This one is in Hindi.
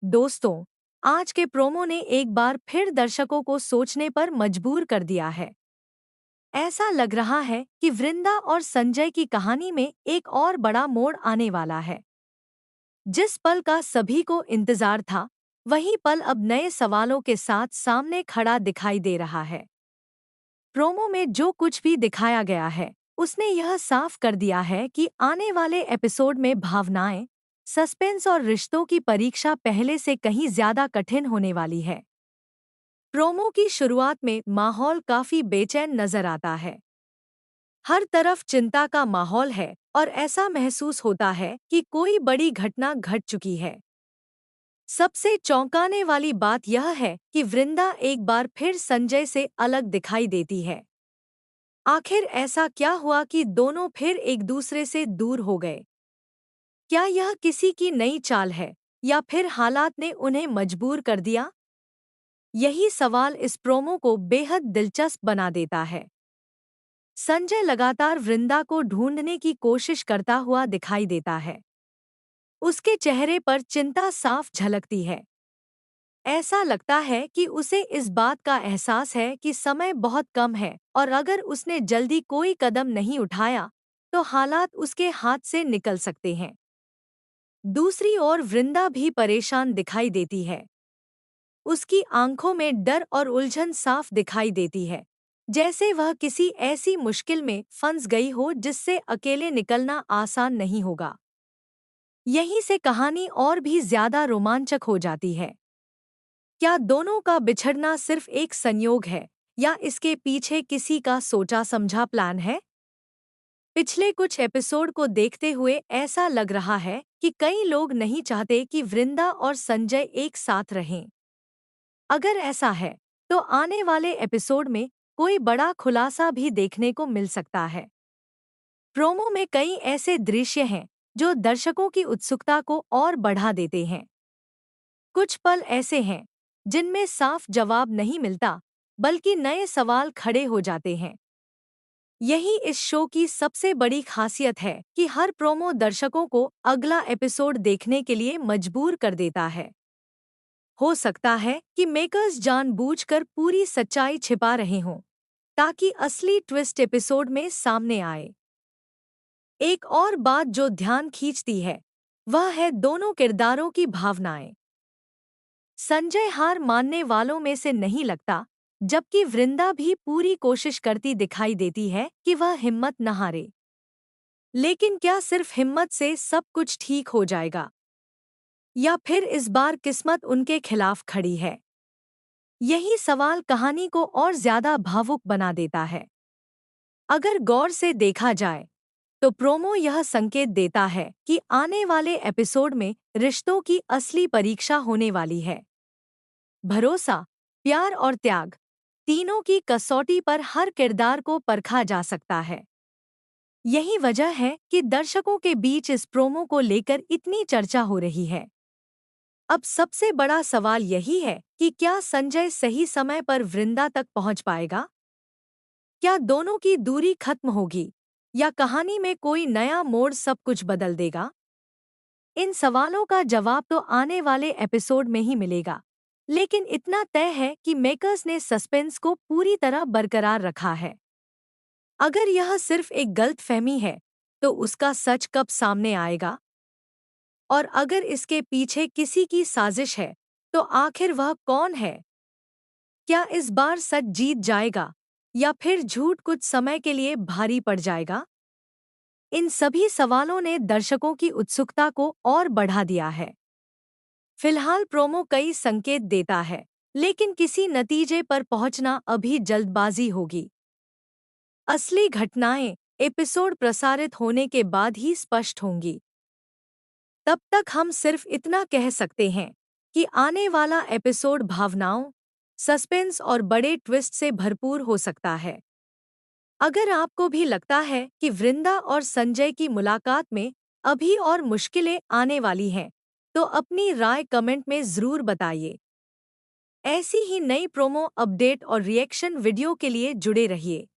दोस्तों, आज के प्रोमो ने एक बार फिर दर्शकों को सोचने पर मजबूर कर दिया है। ऐसा लग रहा है कि वृंदा और संजय की कहानी में एक और बड़ा मोड़ आने वाला है। जिस पल का सभी को इंतजार था, वही पल अब नए सवालों के साथ सामने खड़ा दिखाई दे रहा है। प्रोमो में जो कुछ भी दिखाया गया है, उसने यह साफ कर दिया है कि आने वाले एपिसोड में भावनाएं, सस्पेंस और रिश्तों की परीक्षा पहले से कहीं ज्यादा कठिन होने वाली है। प्रोमो की शुरुआत में माहौल काफी बेचैन नजर आता है। हर तरफ चिंता का माहौल है और ऐसा महसूस होता है कि कोई बड़ी घटना घट चुकी है। सबसे चौंकाने वाली बात यह है कि वृंदा एक बार फिर संजय से अलग दिखाई देती है। आखिर ऐसा क्या हुआ कि दोनों फिर एक दूसरे से दूर हो गए? क्या यह किसी की नई चाल है या फिर हालात ने उन्हें मजबूर कर दिया? यही सवाल इस प्रोमो को बेहद दिलचस्प बना देता है। संजय लगातार वृंदा को ढूंढने की कोशिश करता हुआ दिखाई देता है। उसके चेहरे पर चिंता साफ झलकती है। ऐसा लगता है कि उसे इस बात का एहसास है कि समय बहुत कम है और अगर उसने जल्दी कोई कदम नहीं उठाया, तो हालात उसके हाथ से निकल सकते हैं। दूसरी ओर वृंदा भी परेशान दिखाई देती है। उसकी आंखों में डर और उलझन साफ दिखाई देती है, जैसे वह किसी ऐसी मुश्किल में फंस गई हो जिससे अकेले निकलना आसान नहीं होगा। यहीं से कहानी और भी ज्यादा रोमांचक हो जाती है। क्या दोनों का बिछड़ना सिर्फ एक संयोग है या इसके पीछे किसी का सोचा समझा प्लान है? पिछले कुछ एपिसोड को देखते हुए ऐसा लग रहा है कि कई लोग नहीं चाहते कि वृंदा और संजय एक साथ रहें। अगर ऐसा है, तो आने वाले एपिसोड में कोई बड़ा खुलासा भी देखने को मिल सकता है। प्रोमो में कई ऐसे दृश्य हैं जो दर्शकों की उत्सुकता को और बढ़ा देते हैं। कुछ पल ऐसे हैं जिनमें साफ जवाब नहीं मिलता, बल्कि नए सवाल खड़े हो जाते हैं। यही इस शो की सबसे बड़ी खासियत है कि हर प्रोमो दर्शकों को अगला एपिसोड देखने के लिए मजबूर कर देता है। हो सकता है कि मेकर्स जानबूझकर पूरी सच्चाई छिपा रहे हों, ताकि असली ट्विस्ट एपिसोड में सामने आए। एक और बात जो ध्यान खींचती है, वह है दोनों किरदारों की भावनाएं। संजय हार मानने वालों में से नहीं लगता, जबकि वृंदा भी पूरी कोशिश करती दिखाई देती है कि वह हिम्मत न हारे। लेकिन क्या सिर्फ हिम्मत से सब कुछ ठीक हो जाएगा, या फिर इस बार किस्मत उनके खिलाफ खड़ी है? यही सवाल कहानी को और ज्यादा भावुक बना देता है। अगर गौर से देखा जाए, तो प्रोमो यह संकेत देता है कि आने वाले एपिसोड में रिश्तों की असली परीक्षा होने वाली है। भरोसा, प्यार और त्याग, तीनों की कसौटी पर हर किरदार को परखा जा सकता है। यही वजह है कि दर्शकों के बीच इस प्रोमो को लेकर इतनी चर्चा हो रही है। अब सबसे बड़ा सवाल यही है कि क्या संजय सही समय पर वृंदा तक पहुंच पाएगा? क्या दोनों की दूरी खत्म होगी या कहानी में कोई नया मोड़ सब कुछ बदल देगा? इन सवालों का जवाब तो आने वाले एपिसोड में ही मिलेगा, लेकिन इतना तय है कि मेकर्स ने सस्पेंस को पूरी तरह बरकरार रखा है। अगर यह सिर्फ एक गलतफहमी है, तो उसका सच कब सामने आएगा? और अगर इसके पीछे किसी की साजिश है, तो आखिर वह कौन है? क्या इस बार सच जीत जाएगा या फिर झूठ कुछ समय के लिए भारी पड़ जाएगा? इन सभी सवालों ने दर्शकों की उत्सुकता को और बढ़ा दिया है। फिलहाल प्रोमो कई संकेत देता है, लेकिन किसी नतीजे पर पहुंचना अभी जल्दबाजी होगी। असली घटनाएं एपिसोड प्रसारित होने के बाद ही स्पष्ट होंगी। तब तक हम सिर्फ इतना कह सकते हैं कि आने वाला एपिसोड भावनाओं, सस्पेंस और बड़े ट्विस्ट से भरपूर हो सकता है। अगर आपको भी लगता है कि वृंदा और संजय की मुलाकात में अभी और मुश्किलें आने वाली हैं, तो अपनी राय कमेंट में ज़रूर बताइए। ऐसी ही नई प्रोमो अपडेट और रिएक्शन वीडियो के लिए जुड़े रहिए।